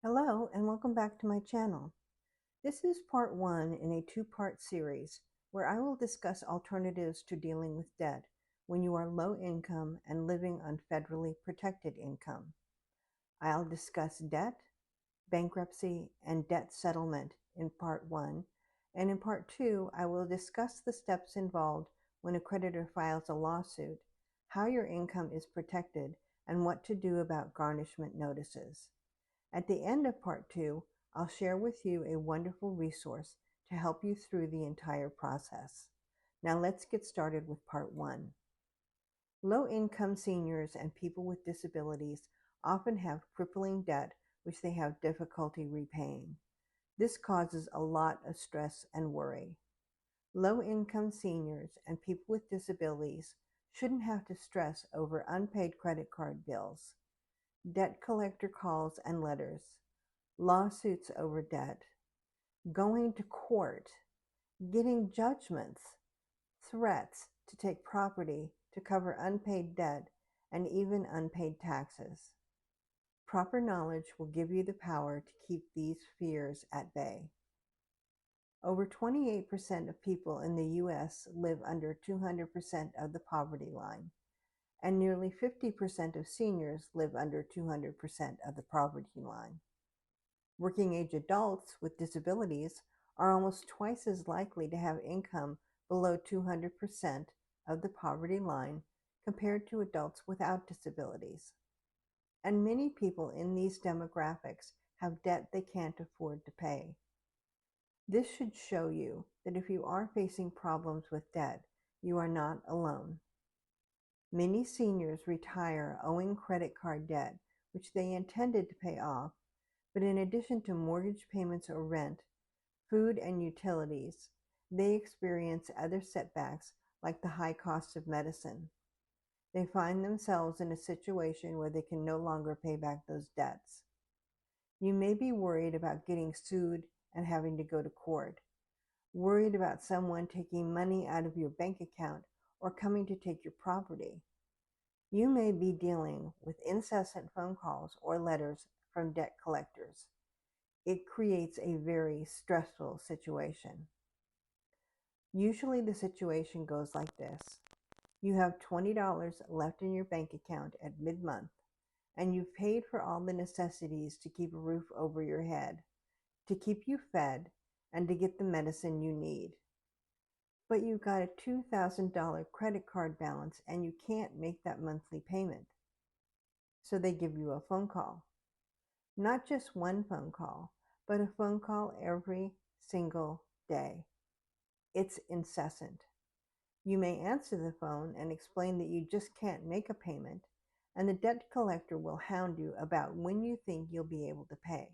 Hello and welcome back to my channel. This is part one in a two-part series where I will discuss alternatives to dealing with debt when you are low income and living on federally protected income. I'll discuss debt, bankruptcy, and debt settlement in part one, and in part two I will discuss the steps involved when a creditor files a lawsuit, how your income is protected, and what to do about garnishment notices. At the end of part two, I'll share with you a wonderful resource to help you through the entire process. Now let's get started with part one. Low-income seniors and people with disabilities often have crippling debt which they have difficulty repaying. This causes a lot of stress and worry. Low-income seniors and people with disabilities shouldn't have to stress over unpaid credit card bills, debt collector calls and letters, lawsuits over debt, going to court, getting judgments, threats to take property to cover unpaid debt, and even unpaid taxes. Proper knowledge will give you the power to keep these fears at bay. Over 28% of people in the U.S. live under 200% of the poverty line, and nearly 50% of seniors live under 200% of the poverty line. Working age adults with disabilities are almost twice as likely to have income below 200% of the poverty line compared to adults without disabilities. And many people in these demographics have debt they can't afford to pay. This should show you that if you are facing problems with debt, you are not alone. Many seniors retire owing credit card debt, which they intended to pay off, but in addition to mortgage payments or rent, food and utilities, they experience other setbacks like the high cost of medicine. They find themselves in a situation where they can no longer pay back those debts. You may be worried about getting sued and having to go to court, worried about someone taking money out of your bank account or coming to take your property. You may be dealing with incessant phone calls or letters from debt collectors. It creates a very stressful situation. Usually the situation goes like this. You have $20 left in your bank account at mid-month, and you've paid for all the necessities to keep a roof over your head, to keep you fed, and to get the medicine you need. But you've got a $2,000 credit card balance and you can't make that monthly payment. So they give you a phone call. Not just one phone call, but a phone call every single day. It's incessant. You may answer the phone and explain that you just can't make a payment, and the debt collector will hound you about when you think you'll be able to pay.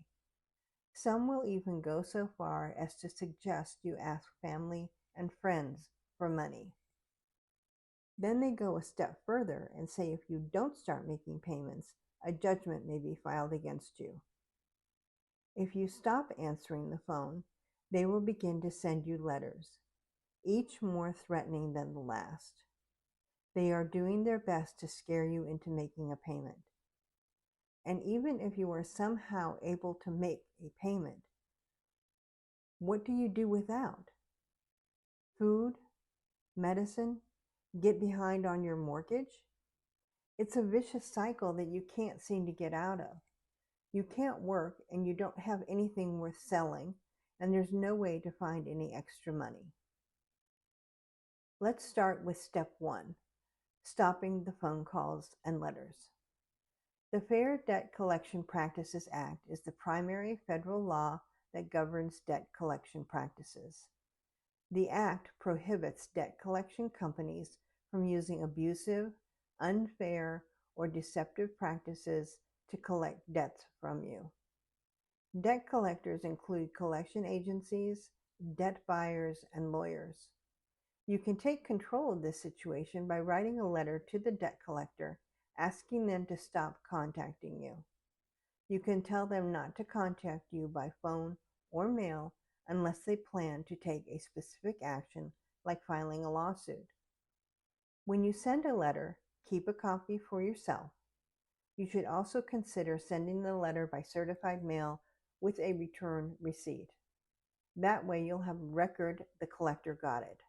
Some will even go so far as to suggest you ask family and friends for money. Then they go a step further and say if you don't start making payments, a judgment may be filed against you. If you stop answering the phone, they will begin to send you letters, each more threatening than the last. They are doing their best to scare you into making a payment. And even if you are somehow able to make a payment, what do you do without? Food, medicine, get behind on your mortgage? It's a vicious cycle that you can't seem to get out of. You can't work and you don't have anything worth selling, and there's no way to find any extra money. Let's start with step one, stopping the phone calls and letters. The Fair Debt Collection Practices Act is the primary federal law that governs debt collection practices. The Act prohibits debt collection companies from using abusive, unfair, or deceptive practices to collect debts from you. Debt collectors include collection agencies, debt buyers, and lawyers. You can take control of this situation by writing a letter to the debt collector asking them to stop contacting you. You can tell them not to contact you by phone or mail unless they plan to take a specific action like filing a lawsuit. When you send a letter, keep a copy for yourself. You should also consider sending the letter by certified mail with a return receipt. That way you'll have record the collector got it.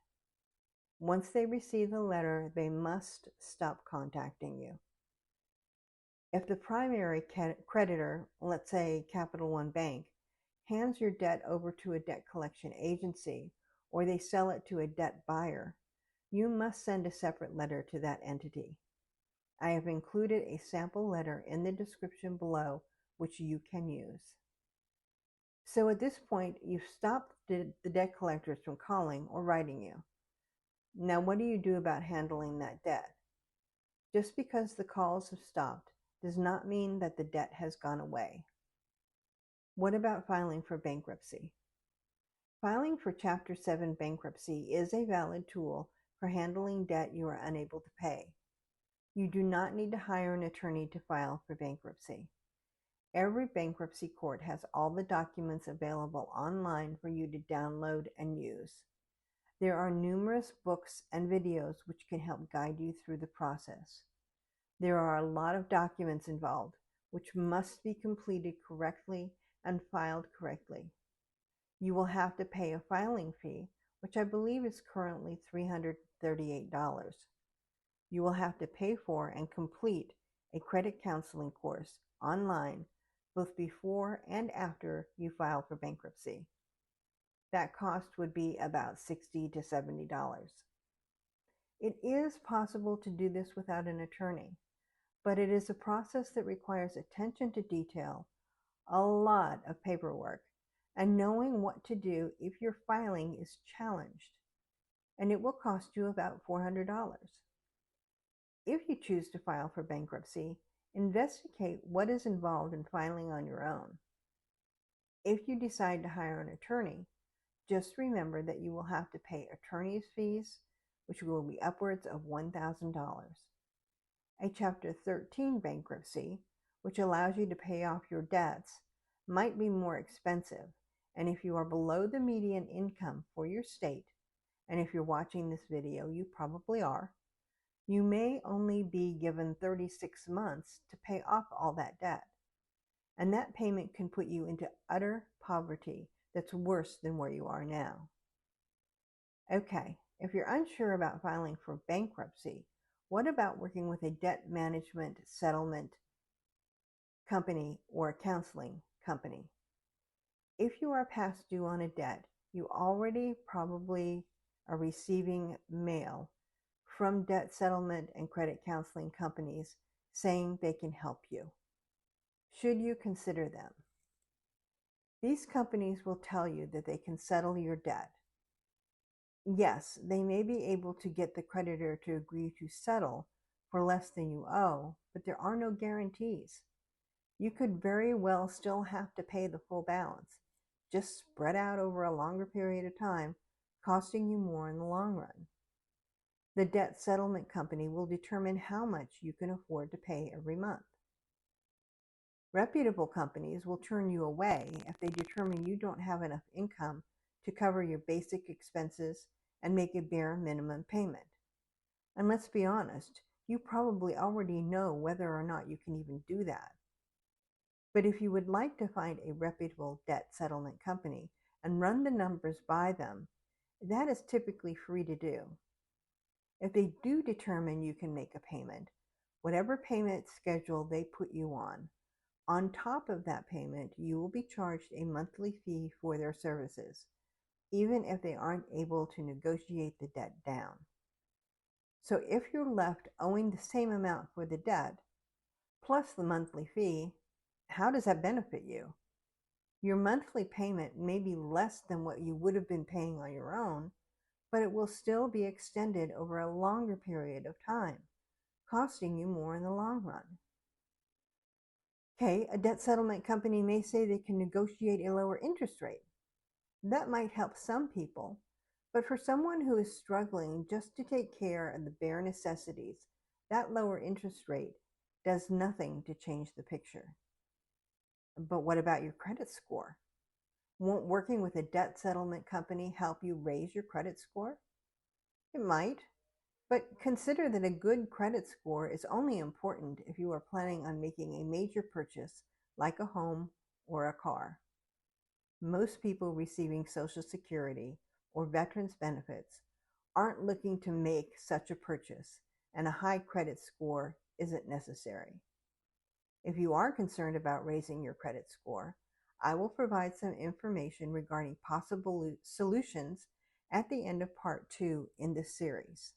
Once they receive the letter, they must stop contacting you. If the primary creditor, let's say Capital One Bank, hands your debt over to a debt collection agency or they sell it to a debt buyer, you must send a separate letter to that entity. I have included a sample letter in the description below, which you can use. So at this point, you've stopped the debt collectors from calling or writing you. Now, what do you do about handling that debt? Just because the calls have stopped does not mean that the debt has gone away. What about filing for bankruptcy? Filing for Chapter 7 bankruptcy is a valid tool for handling debt you are unable to pay. You do not need to hire an attorney to file for bankruptcy. Every bankruptcy court has all the documents available online for you to download and use. There are numerous books and videos which can help guide you through the process. There are a lot of documents involved, which must be completed correctly and filed correctly. You will have to pay a filing fee, which I believe is currently $338. You will have to pay for and complete a credit counseling course online, both before and after you file for bankruptcy. That cost would be about $60 to $70. It is possible to do this without an attorney, but it is a process that requires attention to detail, a lot of paperwork, and knowing what to do if your filing is challenged, and it will cost you about $400. If you choose to file for bankruptcy, investigate what is involved in filing on your own. If you decide to hire an attorney, just remember that you will have to pay attorney's fees, which will be upwards of $1,000. A Chapter 13 bankruptcy, which allows you to pay off your debts, might be more expensive, and if you are below the median income for your state, and if you're watching this video, you probably are, you may only be given 36 months to pay off all that debt, and that payment can put you into utter poverty that's worse than where you are now. Okay, if you're unsure about filing for bankruptcy, what about working with a debt management settlement company or a counseling company? If you are past due on a debt, you already probably are receiving mail from debt settlement and credit counseling companies saying they can help you. Should you consider them? These companies will tell you that they can settle your debt. Yes, they may be able to get the creditor to agree to settle for less than you owe, but there are no guarantees. You could very well still have to pay the full balance, just spread out over a longer period of time, costing you more in the long run. The debt settlement company will determine how much you can afford to pay every month. Reputable companies will turn you away if they determine you don't have enough income to cover your basic expenses and make a bare minimum payment. And let's be honest, you probably already know whether or not you can even do that. But if you would like to find a reputable debt settlement company and run the numbers by them, that is typically free to do. If they do determine you can make a payment, whatever payment schedule they put you on top of that payment, you will be charged a monthly fee for their services, even if they aren't able to negotiate the debt down. So if you're left owing the same amount for the debt, plus the monthly fee, how does that benefit you? Your monthly payment may be less than what you would have been paying on your own, but it will still be extended over a longer period of time, costing you more in the long run. Okay, a debt settlement company may say they can negotiate a lower interest rate. That might help some people, but for someone who is struggling just to take care of the bare necessities, that lower interest rate does nothing to change the picture. But what about your credit score? Won't working with a debt settlement company help you raise your credit score? It might, But consider that a good credit score is only important if you are planning on making a major purchase like a home or a car. Most people receiving Social Security or veterans benefits aren't looking to make such a purchase, and a high credit score isn't necessary. If you are concerned about raising your credit score, I will provide some information regarding possible solutions at the end of part 2 in this series.